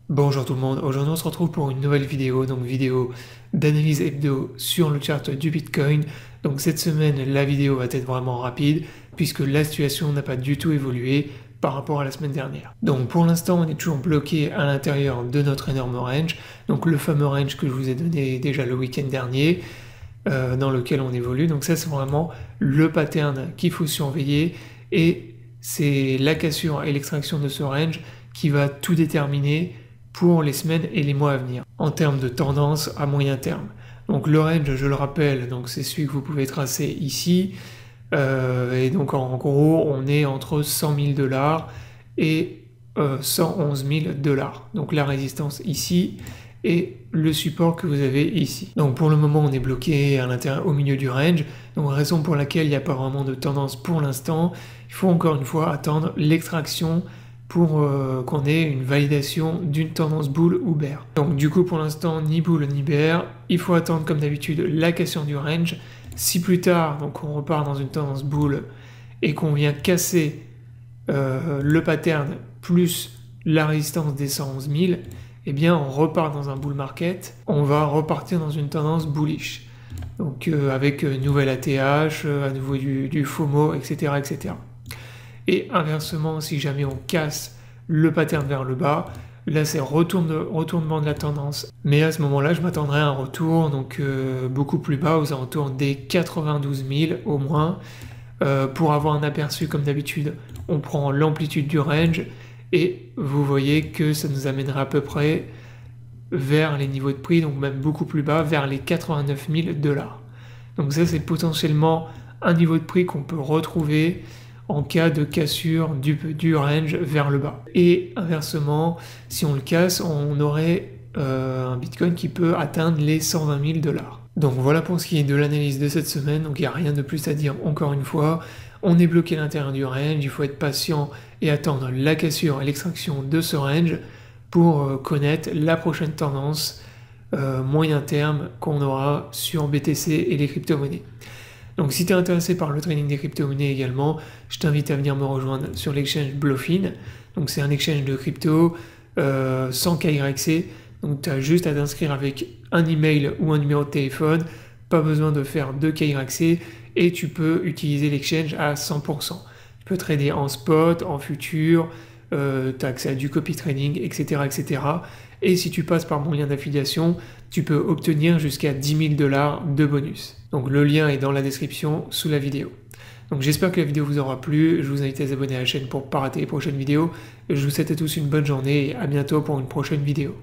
Bonjour tout le monde, aujourd'hui on se retrouve pour une nouvelle vidéo, donc vidéo d'analyse hebdo sur le chart du Bitcoin. Donc cette semaine la vidéo va être vraiment rapide puisque la situation n'a pas du tout évolué par rapport à la semaine dernière. Donc pour l'instant on est toujours bloqué à l'intérieur de notre énorme range, donc le fameux range que je vous ai donné déjà le week-end dernier, dans lequel on évolue. Donc ça c'est vraiment le pattern qu'il faut surveiller et c'est la cassure et l'extraction de ce range qui va tout déterminer pour les semaines et les mois à venir, en termes de tendance à moyen terme. Donc le range, je le rappelle, donc c'est celui que vous pouvez tracer ici, et donc en gros, on est entre 100 000 dollars et 111 000 dollars. Donc la résistance ici et le support que vous avez ici. Donc pour le moment, on est bloqué à l'intérieur, au milieu du range, donc raison pour laquelle il n'y a pas vraiment de tendance pour l'instant. Il faut encore une fois attendre l'extraction pour qu'on ait une validation d'une tendance bull ou bear. Donc du coup pour l'instant ni bull ni bear, il faut attendre comme d'habitude la cassure du range. Si plus tard donc on repart dans une tendance bull et qu'on vient casser le pattern plus la résistance des 111 000, eh bien on repart dans un bull market, on va repartir dans une tendance bullish. Donc avec nouvelle ATH, à nouveau du FOMO, etc., etc. Et inversement, si jamais on casse le pattern vers le bas, là c'est retournement de la tendance. Mais à ce moment-là, je m'attendrai à un retour donc beaucoup plus bas, aux alentours des 92 000 au moins. Pour avoir un aperçu, comme d'habitude, on prend l'amplitude du range et vous voyez que ça nous amènera à peu près vers les niveaux de prix, donc même beaucoup plus bas, vers les 89 000 dollars. Donc ça c'est potentiellement un niveau de prix qu'on peut retrouver en cas de cassure du range vers le bas. Et inversement, si on le casse, on aurait un Bitcoin qui peut atteindre les 120 000 dollars. Donc voilà pour ce qui est de l'analyse de cette semaine, donc il n'y a rien de plus à dire encore une fois. On est bloqué à l'intérieur du range, il faut être patient et attendre la cassure et l'extraction de ce range pour connaître la prochaine tendance moyen terme qu'on aura sur BTC et les crypto-monnaies. Donc si tu es intéressé par le trading des crypto-monnaies également, je t'invite à venir me rejoindre sur l'exchange Bluefin. Donc c'est un exchange de crypto sans KYC. Donc tu as juste à t'inscrire avec un email ou un numéro de téléphone, pas besoin de faire de KYC et tu peux utiliser l'exchange à 100%. Tu peux trader en spot, en futur, tu as accès à du copy trading, etc., etc. Et si tu passes par mon lien d'affiliation, tu peux obtenir jusqu'à 10 000 dollars de bonus. Donc le lien est dans la description sous la vidéo. Donc j'espère que la vidéo vous aura plu, je vous invite à vous abonner à la chaîne pour ne pas rater les prochaines vidéos. Je vous souhaite à tous une bonne journée et à bientôt pour une prochaine vidéo.